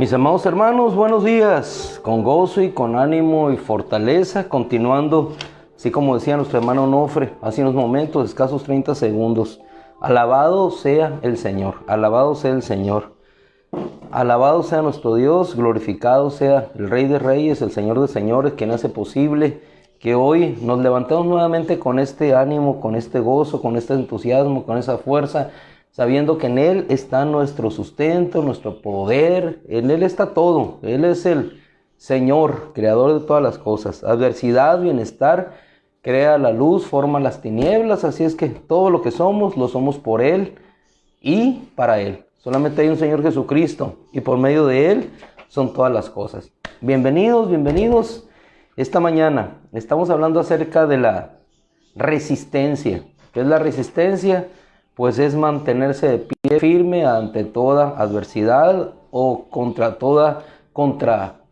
Mis amados hermanos, buenos días, con gozo y con ánimo y fortaleza, continuando, así como decía nuestro hermano Onofre, hace unos momentos, escasos 30 segundos. Alabado sea el Señor, alabado sea el Señor, alabado sea nuestro Dios, glorificado sea el Rey de Reyes, el Señor de Señores, quien hace posible que hoy nos levantemos nuevamente con este ánimo, con este gozo, con este entusiasmo, con esa fuerza, sabiendo que en Él está nuestro sustento, nuestro poder, en Él está todo. Él es el Señor, creador de todas las cosas. Adversidad, bienestar, crea la luz, forma las tinieblas, así es que todo lo que somos, lo somos por Él y para Él. Solamente hay un Señor Jesucristo y por medio de Él son todas las cosas. Bienvenidos, bienvenidos. Esta mañana estamos hablando acerca de la resistencia. ¿Qué es la resistencia? Pues es mantenerse de pie firme ante toda adversidad o contra toda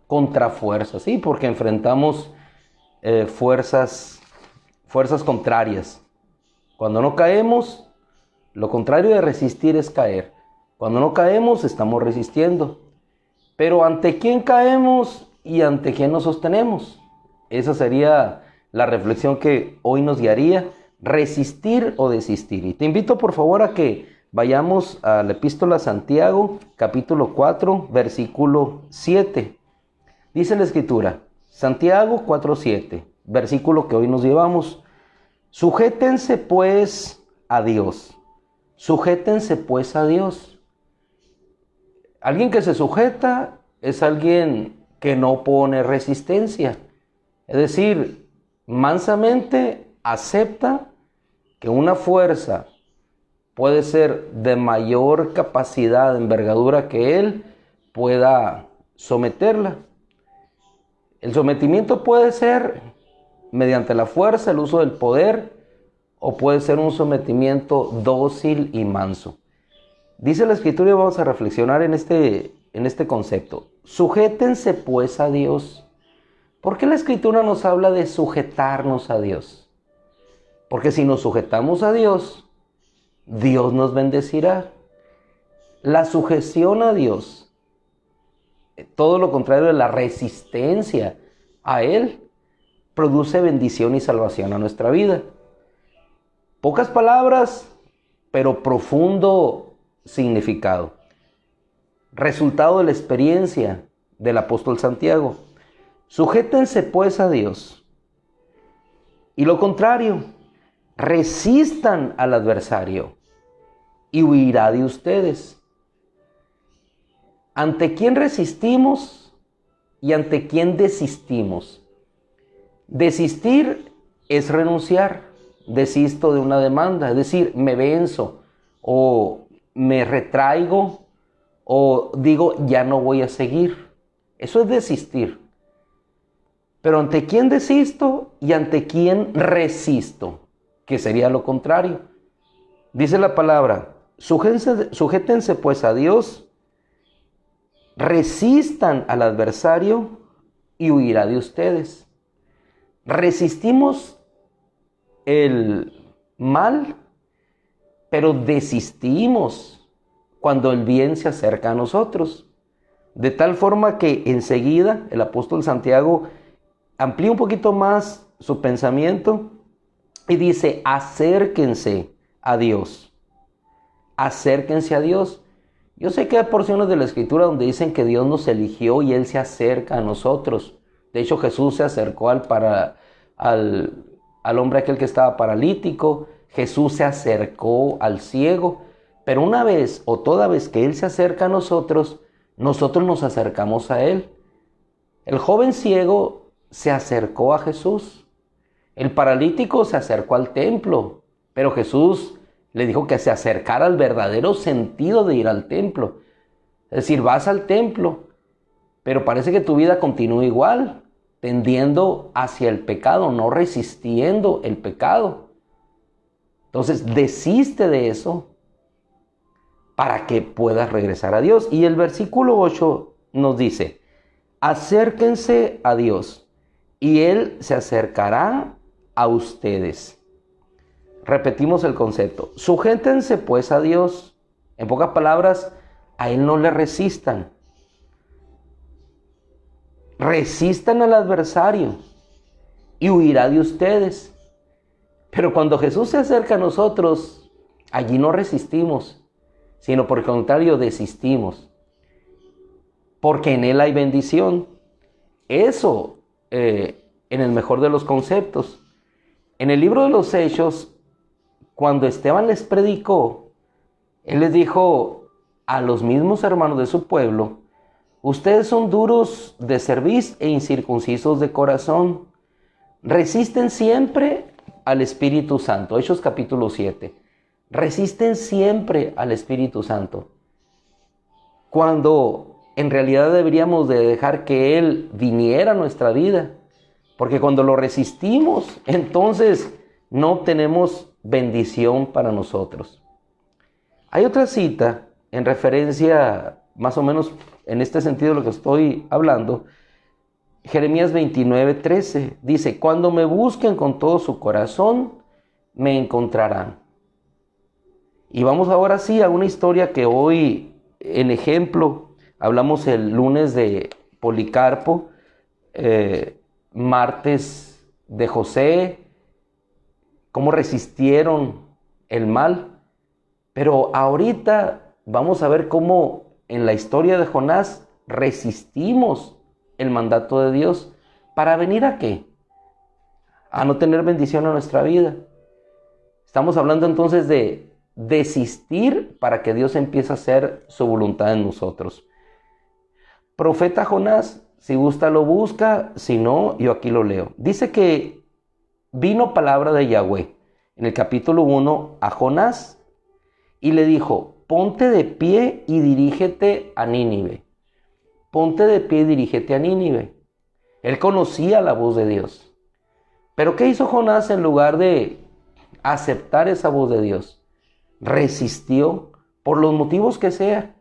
contrafuerza, ¿sí? Porque enfrentamos fuerzas contrarias. Cuando no caemos, lo contrario de resistir es caer. Cuando no caemos, estamos resistiendo. Pero ¿ante quién caemos y ante quién nos sostenemos? Esa sería la reflexión que hoy nos guiaría. Resistir o desistir. Y te invito por favor a que vayamos a la epístola a Santiago, capítulo 4, versículo 7. Dice la escritura, Santiago 4:7, versículo que hoy nos llevamos. Sujétense pues a Dios. Sujétense pues a Dios. Alguien que se sujeta es alguien que no pone resistencia. Es decir, mansamente acepta que una fuerza puede ser de mayor capacidad, envergadura que él, pueda someterla. El sometimiento puede ser mediante la fuerza, el uso del poder, o puede ser un sometimiento dócil y manso. Dice la Escritura y vamos a reflexionar en este concepto. Sujétense pues a Dios. ¿Por qué la Escritura nos habla de sujetarnos a Dios? Porque si nos sujetamos a Dios, Dios nos bendecirá. La sujeción a Dios, todo lo contrario de la resistencia a Él, produce bendición y salvación a nuestra vida. Pocas palabras, pero profundo significado. Resultado de la experiencia del apóstol Santiago. Sujétense pues a Dios. Y lo contrario, resistan al adversario y huirá de ustedes. ¿Ante quién resistimos y ante quién desistimos? Desistir es renunciar. Desisto de una demanda, es decir, me venzo o me retraigo o digo ya no voy a seguir. Eso es desistir. Pero ¿ante quién desisto y ante quién resisto? Que sería lo contrario. Dice la palabra, sujétense pues a Dios, resistan al adversario y huirá de ustedes. Resistimos el mal, pero desistimos cuando el bien se acerca a nosotros. De tal forma que enseguida el apóstol Santiago amplía un poquito más su pensamiento y dice, acérquense a Dios. Acérquense a Dios. Yo sé que hay porciones de la Escritura donde dicen que Dios nos eligió y Él se acerca a nosotros. De hecho, Jesús se acercó al hombre aquel que estaba paralítico. Jesús se acercó al ciego. Pero una vez o toda vez que Él se acerca a nosotros, nosotros nos acercamos a Él. El joven ciego se acercó a Jesús. El paralítico se acercó al templo, pero Jesús le dijo que se acercara al verdadero sentido de ir al templo. Es decir, vas al templo, pero parece que tu vida continúa igual, tendiendo hacia el pecado, no resistiendo el pecado. Entonces, desiste de eso para que puedas regresar a Dios. Y el versículo 8 nos dice, acérquense a Dios y Él se acercará a ustedes. Repetimos el concepto. Sujétense pues a Dios. En pocas palabras, a Él no le resistan. resistan al adversario y huirá de ustedes. Pero cuando Jesús se acerca a nosotros, allí no resistimos, sino por el contrario desistimos, porque en Él hay bendición. Eso, en el mejor de los conceptos. En el libro de los Hechos, cuando Esteban les predicó, él les dijo a los mismos hermanos de su pueblo: ustedes son duros de cerviz e incircuncisos de corazón. Resisten siempre al Espíritu Santo. Hechos capítulo 7. Resisten siempre al Espíritu Santo, cuando en realidad deberíamos de dejar que Él viniera a nuestra vida, porque cuando lo resistimos, entonces no tenemos bendición para nosotros. Hay otra cita en referencia, más o menos en este sentido de lo que estoy hablando. Jeremías 29:13 dice: cuando me busquen con todo su corazón, me encontrarán. Y vamos ahora sí a una historia que hoy, en ejemplo, hablamos el lunes de Policarpo, martes de José, cómo resistieron el mal. Pero ahorita vamos a ver cómo en la historia de Jonás resistimos el mandato de Dios. ¿Para venir a qué? A no tener bendición en nuestra vida. Estamos hablando entonces de desistir para que Dios empiece a hacer su voluntad en nosotros. Profeta Jonás, si gusta lo busca, si no, yo aquí lo leo. Dice que vino palabra de Yahweh en el capítulo 1 a Jonás y le dijo: ponte de pie y dirígete a Nínive. Ponte de pie y dirígete a Nínive. Él conocía la voz de Dios. Pero ¿qué hizo Jonás en lugar de aceptar esa voz de Dios? Resistió por los motivos que sea.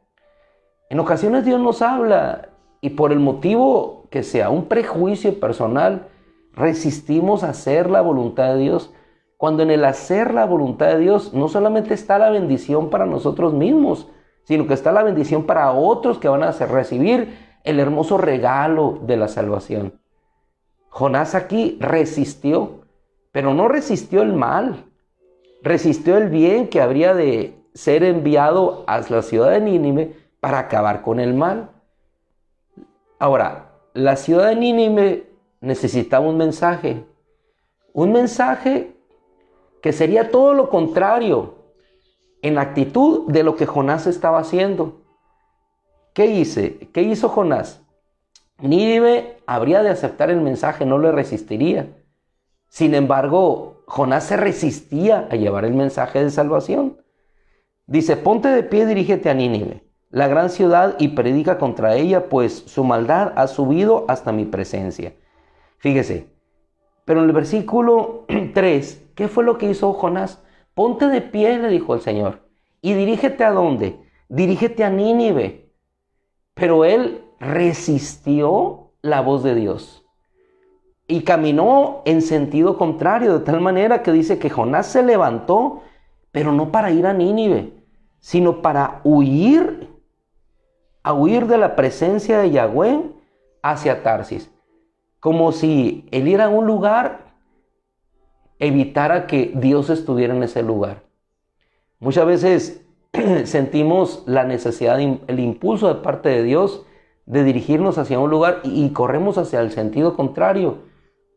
En ocasiones Dios nos habla y por el motivo que sea, un prejuicio personal, resistimos a hacer la voluntad de Dios, cuando en el hacer la voluntad de Dios no solamente está la bendición para nosotros mismos, sino que está la bendición para otros que van a recibir el hermoso regalo de la salvación. Jonás aquí resistió, pero no resistió el mal, resistió el bien que habría de ser enviado a la ciudad de Nínive para acabar con el mal. Ahora, la ciudad de Nínive necesitaba un mensaje que sería todo lo contrario en actitud de lo que Jonás estaba haciendo. ¿Qué hizo Jonás? Nínive habría de aceptar el mensaje, no le resistiría. Sin embargo, Jonás se resistía a llevar el mensaje de salvación. Dice: ponte de pie y dirígete a Nínive, la gran ciudad, y predica contra ella, pues su maldad ha subido hasta mi presencia. Fíjese, pero en el versículo 3, ¿qué fue lo que hizo Jonás? Ponte de pie, le dijo el Señor, y dirígete ¿a dónde? Dirígete a Nínive. Pero él resistió la voz de Dios y caminó en sentido contrario, de tal manera que dice que Jonás se levantó, pero no para ir a Nínive, sino para huir de la presencia de Yahweh hacia Tarsis. Como si él ir a un lugar evitara que Dios estuviera en ese lugar. Muchas veces sentimos la necesidad, el impulso de parte de Dios de dirigirnos hacia un lugar y corremos hacia el sentido contrario,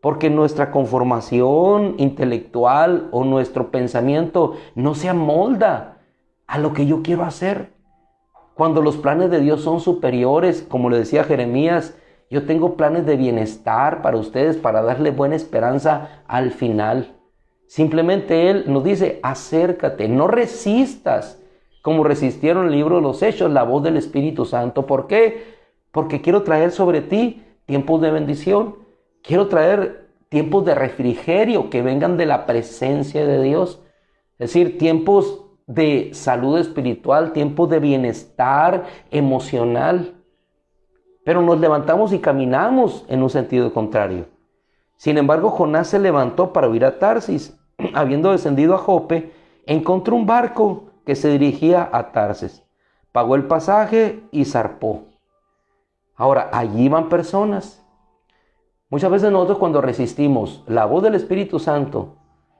porque nuestra conformación intelectual o nuestro pensamiento no se amolda a lo que yo quiero hacer. Cuando los planes de Dios son superiores, como le decía Jeremías, yo tengo planes de bienestar para ustedes, para darle buena esperanza al final. Simplemente Él nos dice: acércate, no resistas, como resistieron en el libro de los Hechos la voz del Espíritu Santo. ¿Por qué? Porque quiero traer sobre ti tiempos de bendición. Quiero traer tiempos de refrigerio que vengan de la presencia de Dios. Es decir, tiempos de salud espiritual, tiempos de bienestar emocional. Pero nos levantamos y caminamos en un sentido contrario. Sin embargo, Jonás se levantó para huir a Tarsis. Habiendo descendido a Jope, encontró un barco que se dirigía a Tarsis. Pagó el pasaje y zarpó. Ahora, allí van personas Muchas veces nosotros cuando resistimos la voz del Espíritu Santo,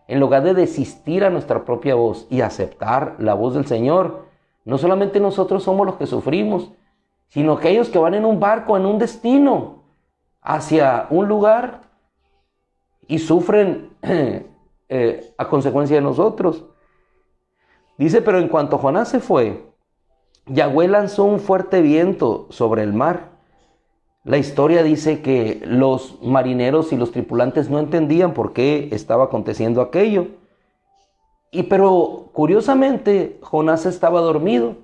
en lugar de desistir a nuestra propia voz y aceptar la voz del Señor, no solamente nosotros somos los que sufrimos, sino aquellos que van en un barco, en un destino, hacia un lugar y sufren a consecuencia de nosotros. Dice, pero en cuanto Jonás se fue, Yahweh lanzó un fuerte viento sobre el mar. La historia dice que los marineros y los tripulantes no entendían por qué estaba aconteciendo aquello. Pero curiosamente, Jonás estaba dormido.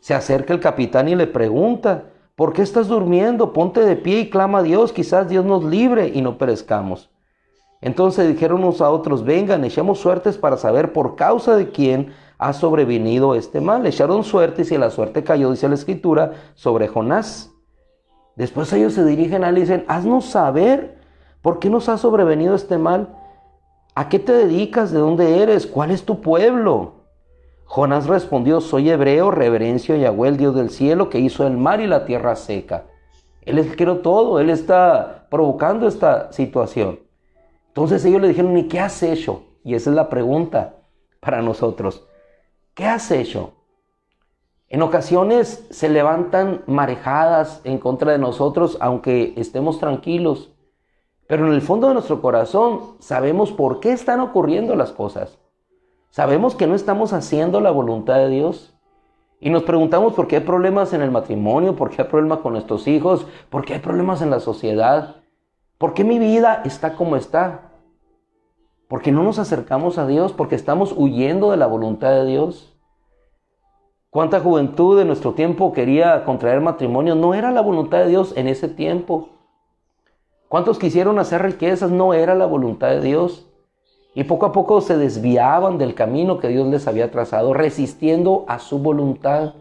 Se acerca el capitán y le pregunta, ¿por qué estás durmiendo? Ponte de pie y clama a Dios, quizás Dios nos libre y no perezcamos. Entonces dijeron unos a otros, vengan, echemos suertes para saber por causa de quién ha sobrevenido este mal. Echaron suertes y la suerte cayó, dice la Escritura, sobre Jonás. Después ellos se dirigen a él y dicen, haznos saber por qué nos ha sobrevenido este mal. ¿A qué te dedicas? ¿De dónde eres? ¿Cuál es tu pueblo? Jonás respondió, soy hebreo, reverencio a Yahweh, el Dios del cielo, que hizo el mar y la tierra seca. Él es el que creó todo, Él está provocando esta situación. Entonces ellos le dijeron, ¿y qué has hecho? Y esa es la pregunta para nosotros. ¿Qué has hecho? En ocasiones se levantan marejadas en contra de nosotros, aunque estemos tranquilos. Pero en el fondo de nuestro corazón sabemos por qué están ocurriendo las cosas. Sabemos que no estamos haciendo la voluntad de Dios. Y nos preguntamos por qué hay problemas en el matrimonio, por qué hay problemas con nuestros hijos, por qué hay problemas en la sociedad. ¿Por qué mi vida está como está? Porque no nos acercamos a Dios, porque estamos huyendo de la voluntad de Dios. ¿Cuánta juventud de nuestro tiempo quería contraer matrimonio? No era la voluntad de Dios en ese tiempo. ¿Cuántos quisieron hacer riquezas? No era la voluntad de Dios. Y poco a poco se desviaban del camino que Dios les había trazado, resistiendo a su voluntad.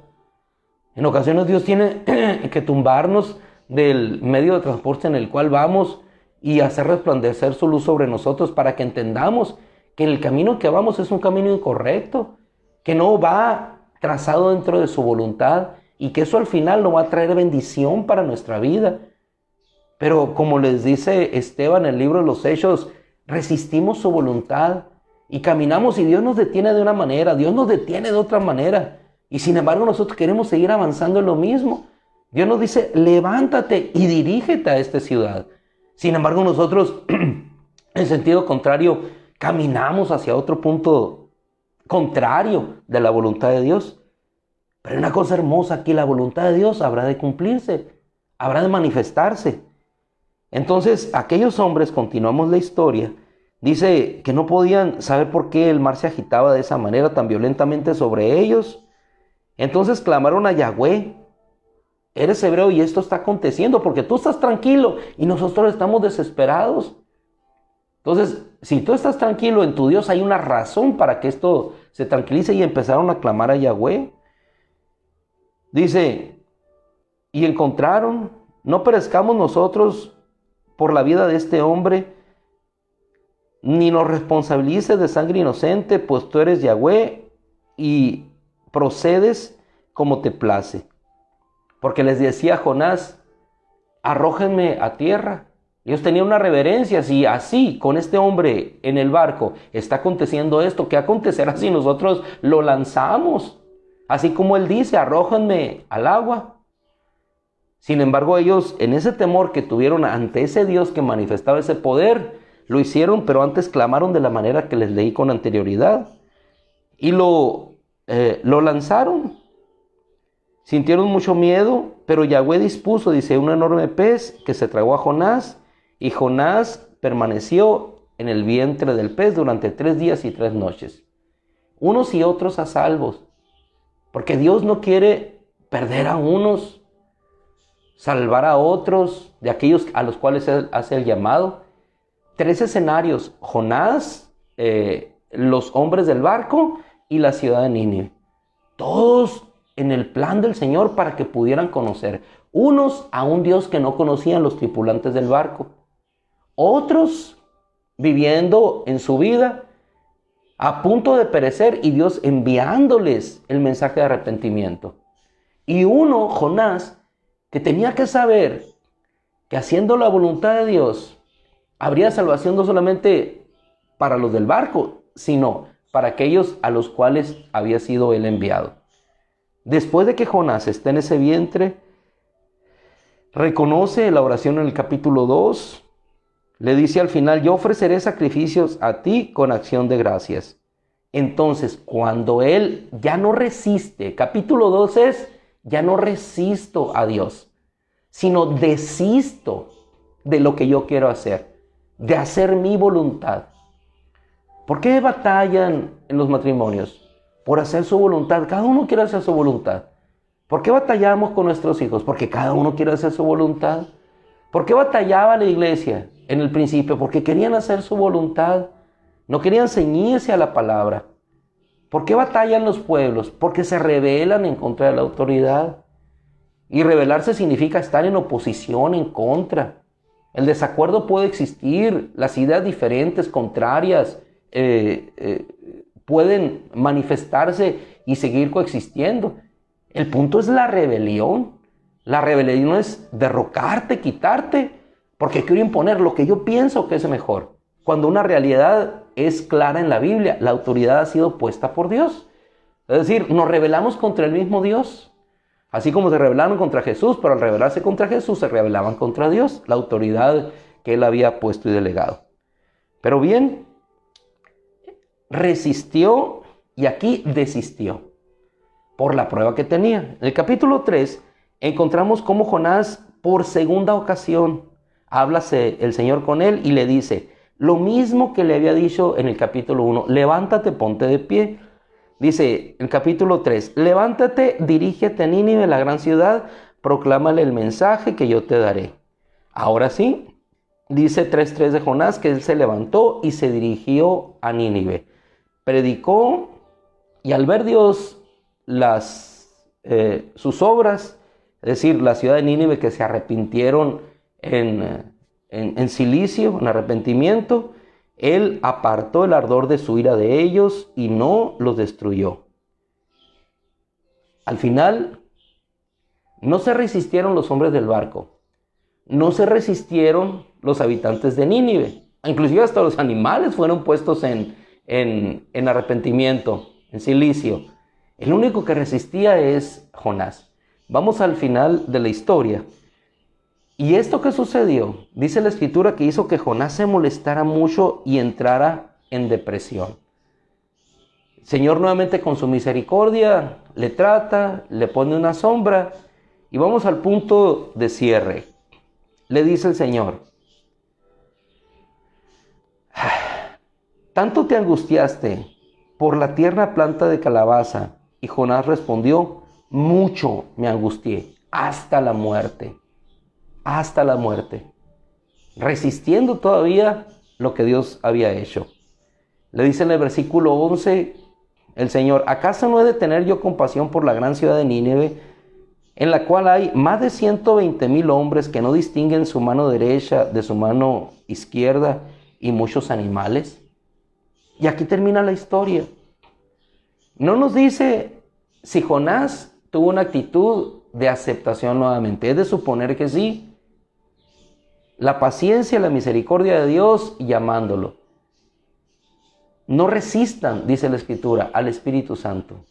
En ocasiones Dios tiene que tumbarnos del medio de transporte en el cual vamos y hacer resplandecer su luz sobre nosotros para que entendamos que el camino que vamos es un camino incorrecto, que no va trazado dentro de su voluntad y que eso al final no va a traer bendición para nuestra vida. Pero como les dice Esteban en el libro de los Hechos, resistimos su voluntad y caminamos y Dios nos detiene de una manera, Dios nos detiene de otra manera. Y sin embargo nosotros queremos seguir avanzando en lo mismo. Dios nos dice, levántate y dirígete a esta ciudad. Sin embargo nosotros, en sentido contrario, caminamos hacia otro punto contrario de la voluntad de Dios. Pero hay una cosa hermosa aquí, la voluntad de Dios habrá de cumplirse, habrá de manifestarse. Entonces, aquellos hombres, continuamos la historia, dice que no podían saber por qué el mar se agitaba de esa manera tan violentamente sobre ellos. Entonces clamaron a Yahweh, eres hebreo y esto está aconteciendo porque tú estás tranquilo y nosotros estamos desesperados. Entonces, si tú estás tranquilo en tu Dios, hay una razón para que esto se tranquilice, y empezaron a clamar a Yahweh. Dice, y encontraron, no perezcamos nosotros por la vida de este hombre, ni nos responsabilices de sangre inocente, pues tú eres Yahweh y procedes como te place. Porque les decía Jonás, arrójenme a tierra. Ellos tenían una reverencia, si así con este hombre en el barco está aconteciendo esto, ¿qué acontecerá si nosotros lo lanzamos? Así como él dice, arrójenme al agua. Sin embargo, ellos, en ese temor que tuvieron ante ese Dios que manifestaba ese poder, lo hicieron, pero antes clamaron de la manera que les leí con anterioridad. Y lo lanzaron. Sintieron mucho miedo, pero Yahweh dispuso, dice, un enorme pez que se tragó a Jonás, y Jonás permaneció en el vientre del pez durante 3 días y 3 noches. Unos y otros a salvos, porque Dios no quiere perder a unos, salvar a otros, de aquellos a los cuales Él hace el llamado. 3 escenarios: Jonás, los hombres del barco y la ciudad de Nínive. Todos en el plan del Señor para que pudieran conocer. Unos a un Dios que no conocían los tripulantes del barco. Otros viviendo en su vida a punto de perecer y Dios enviándoles el mensaje de arrepentimiento. Y uno, Jonás, que tenía que saber que haciendo la voluntad de Dios habría salvación no solamente para los del barco, sino para aquellos a los cuales había sido él enviado. Después de que Jonás esté en ese vientre, reconoce la oración en el capítulo 2, le dice al final: yo ofreceré sacrificios a ti con acción de gracias. Entonces, cuando él ya no resiste, capítulo 2 es: ya no resisto a Dios, sino desisto de lo que yo quiero hacer, de hacer mi voluntad. ¿Por qué batallan en los matrimonios? Por hacer su voluntad. Cada uno quiere hacer su voluntad. ¿Por qué batallamos con nuestros hijos? Porque cada uno quiere hacer su voluntad. ¿Por qué batallaba la iglesia en el principio? Porque querían hacer su voluntad. No querían ceñirse a la palabra. ¿Por qué batallan los pueblos? Porque se rebelan en contra de la autoridad. Y rebelarse significa estar en oposición, en contra. El desacuerdo puede existir, las ideas diferentes, contrarias, pueden manifestarse y seguir coexistiendo. El punto es la rebelión. La rebelión es derrocarte, quitarte, porque quiero imponer lo que yo pienso que es mejor. Cuando una realidad es clara en la Biblia, la autoridad ha sido puesta por Dios. Es decir, nos rebelamos contra el mismo Dios. Así como se rebelaron contra Jesús, pero al rebelarse contra Jesús se rebelaban contra Dios, la autoridad que él había puesto y delegado. Pero bien, resistió y aquí desistió por la prueba que tenía. En el capítulo 3 encontramos cómo Jonás, por segunda ocasión, háblase el Señor con él y le dice lo mismo que le había dicho en el capítulo 1: levántate, ponte de pie. Dice el capítulo 3: levántate, dirígete a Nínive, la gran ciudad, proclámale el mensaje que yo te daré. Ahora sí, dice 3:3 de Jonás que él se levantó y se dirigió a Nínive. Predicó, y al ver Dios sus obras, es decir, la ciudad de Nínive que se arrepintieron en silicio, en arrepentimiento, él apartó el ardor de su ira de ellos y no los destruyó. Al final, no se resistieron los hombres del barco, no se resistieron los habitantes de Nínive, inclusive hasta los animales fueron puestos en arrepentimiento, en silicio. El único que resistía es Jonás. Vamos al final de la historia. Y esto que sucedió, dice la escritura, que hizo que Jonás se molestara mucho y entrara en depresión. El Señor nuevamente con su misericordia le trata, le pone una sombra y vamos al punto de cierre. Le dice el Señor: ¿tanto te angustiaste por la tierna planta de calabaza? Y Jonás respondió: mucho me angustié, hasta la muerte. Hasta la muerte, resistiendo todavía lo que Dios había hecho. Le dice en el versículo 11 el Señor: ¿acaso no he de tener yo compasión por la gran ciudad de Nínive, en la cual hay más de 120,000 hombres que no distinguen su mano derecha de su mano izquierda y muchos animales? Y aquí termina la historia. No nos dice si Jonás tuvo una actitud de aceptación nuevamente. Es de suponer que sí. La paciencia, la misericordia de Dios llamándolo. No resistan, dice la Escritura, al Espíritu Santo.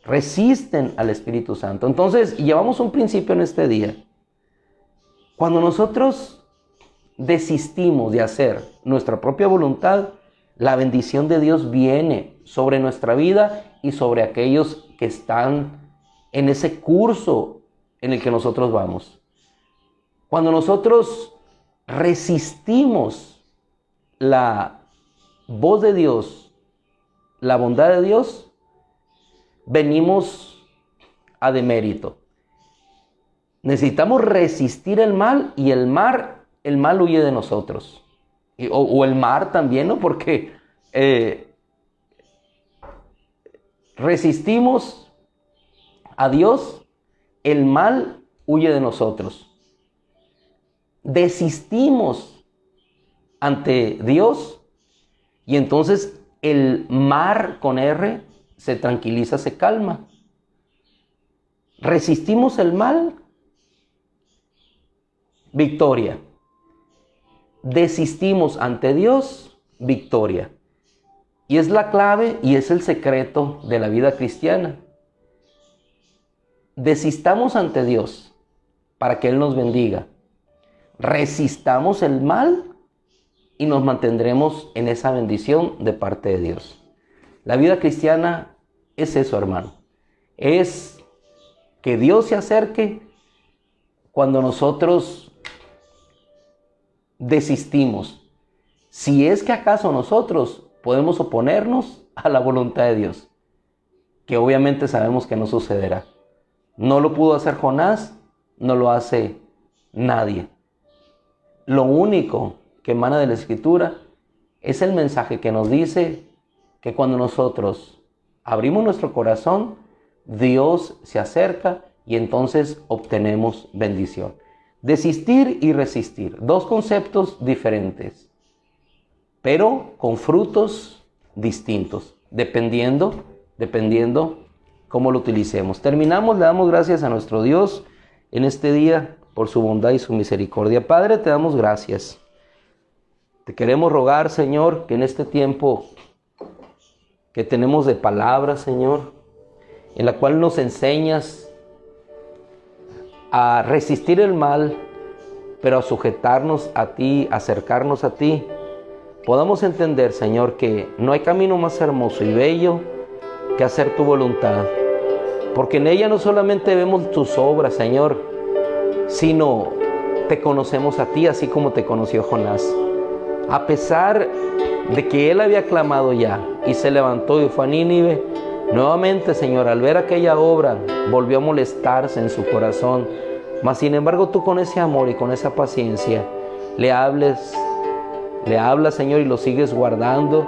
Resisten al Espíritu Santo. Entonces, llevamos un principio en este día. Cuando nosotros desistimos de hacer nuestra propia voluntad, la bendición de Dios viene sobre nuestra vida y sobre aquellos que están en ese curso en el que nosotros vamos. Cuando nosotros resistimos la voz de Dios, la bondad de Dios, venimos a demérito. Necesitamos resistir el mal y el mal huye de nosotros. O el mar también, ¿no? Porque resistimos a Dios, el mal huye de nosotros. Desistimos ante Dios y entonces el mar con R se tranquiliza, se calma. Resistimos el mal, victoria. desistimos ante Dios, victoria. Y es la clave y es el secreto de la vida cristiana. Desistamos ante Dios para que Él nos bendiga. Resistamos el mal y nos mantendremos en esa bendición de parte de Dios. La vida cristiana es eso, hermano. Es que Dios se acerque cuando nosotros desistimos. Si es que acaso nosotros podemos oponernos a la voluntad de Dios, que obviamente sabemos que no sucederá. No lo pudo hacer Jonás, no lo hace nadie. Lo único que emana de la Escritura es el mensaje que nos dice que cuando nosotros abrimos nuestro corazón, Dios se acerca y entonces obtenemos bendición. Desistir y resistir, dos conceptos diferentes, pero con frutos distintos, dependiendo cómo lo utilicemos. Terminamos, le damos gracias a nuestro Dios en este día por su bondad y su misericordia. Padre, te damos gracias. Te queremos rogar, Señor, que en este tiempo que tenemos de palabra, Señor, en la cual nos enseñas a resistir el mal, pero a sujetarnos a ti, acercarnos a ti, podamos entender, Señor, que no hay camino más hermoso y bello que hacer tu voluntad, porque en ella no solamente vemos tus obras, Señor, sino te conocemos a ti, así como te conoció Jonás. A pesar de que él había clamado ya y se levantó y fue a Nínive, nuevamente, Señor, al ver aquella obra, volvió a molestarse en su corazón. Mas, sin embargo, tú con ese amor y con esa paciencia le hablas, Señor, y lo sigues guardando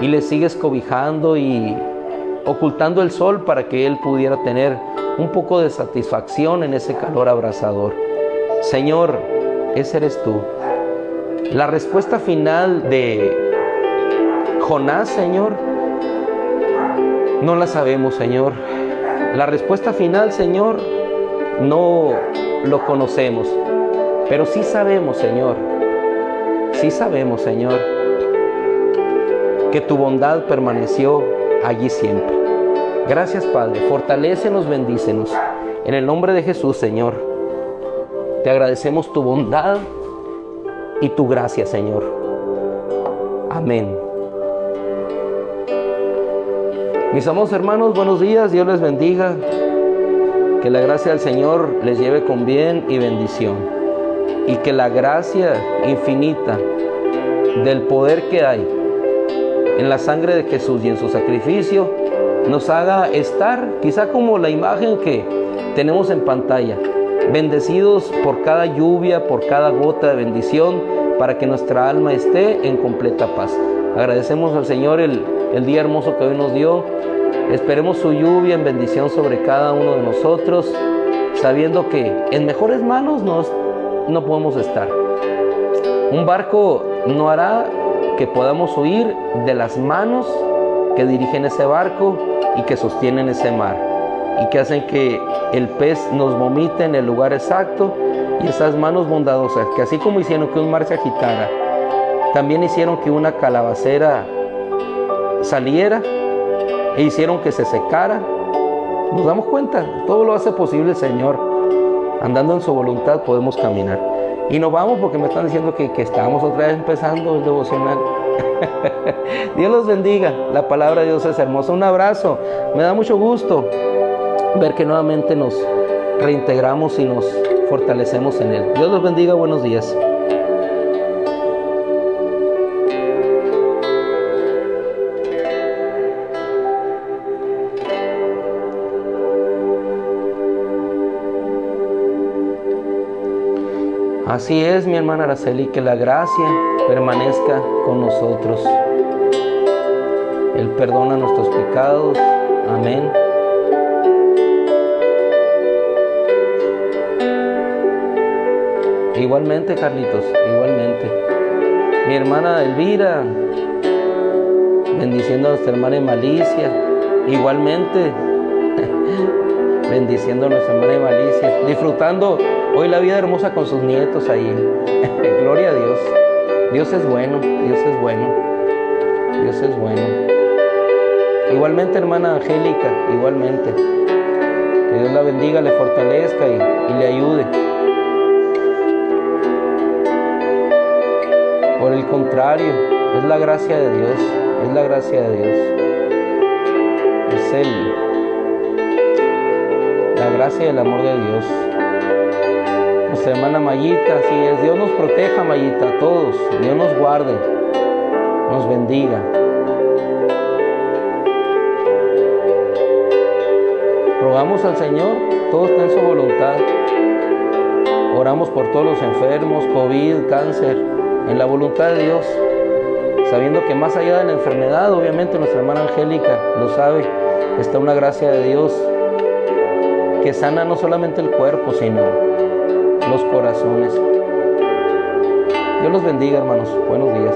y le sigues cobijando y ocultando el sol para que él pudiera tener un poco de satisfacción en ese calor abrasador. Señor, ese eres tú. La respuesta final de Jonás, Señor, no la sabemos, Señor. La respuesta final, Señor, no lo conocemos. Pero sí sabemos, Señor, que tu bondad permaneció allí siempre. Gracias, Padre. Fortalécenos, bendícenos. En el nombre de Jesús, Señor, te agradecemos tu bondad y tu gracia, Señor. Amén. Mis amados hermanos, buenos días. Dios les bendiga. Que la gracia del Señor les lleve con bien y bendición. Y que la gracia infinita del poder que hay en la sangre de Jesús y en su sacrificio nos haga estar, quizá como la imagen que tenemos en pantalla, bendecidos por cada lluvia, por cada gota de bendición, para que nuestra alma esté en completa paz. Agradecemos al Señor el día hermoso que hoy nos dio. Esperemos su lluvia en bendición sobre cada uno de nosotros, sabiendo que en mejores manos no podemos estar. Un barco no hará que podamos huir de las manos que dirigen ese barco y que sostienen ese mar, y que hacen que el pez nos vomite en el lugar exacto. Y esas manos bondadosas, que así como hicieron que un mar se agitara, también hicieron que una calabacera saliera e hicieron que se secara. Nos damos cuenta, todo lo hace posible el Señor. Andando en su voluntad podemos caminar. Y nos vamos porque me están diciendo que estamos otra vez empezando el devocional. Dios los bendiga. La palabra de Dios es hermosa. Un abrazo. Me da mucho gusto ver que nuevamente nos reintegramos y nos fortalecemos en Él. Dios los bendiga. Buenos días. Así es, mi hermana Araceli, que la gracia permanezca con nosotros. Él perdona nuestros pecados. Amén. Igualmente, Carlitos, igualmente. Mi hermana Elvira, bendiciendo a nuestra hermana en Malicia. Igualmente, bendiciendo a nuestra hermana en Malicia. Disfrutando hoy la vida hermosa con sus nietos ahí. Gloria a Dios. Dios es bueno, Dios es bueno, Dios es bueno. Igualmente, hermana Angélica, igualmente. Que Dios la bendiga, le fortalezca y le ayude. Por el contrario, es la gracia de Dios, es la gracia de Dios. Es la gracia y el amor de Dios. Nuestra hermana Mayita, así es. Dios nos proteja, Mayita, a todos. Dios nos guarde, nos bendiga. Rogamos al Señor, todo está en su voluntad. Oramos por todos los enfermos, COVID, cáncer, en la voluntad de Dios, sabiendo que más allá de la enfermedad, obviamente nuestra hermana Angélica lo sabe, está una gracia de Dios que sana no solamente el cuerpo, sino los corazones. Dios los bendiga, hermanos. Buenos días.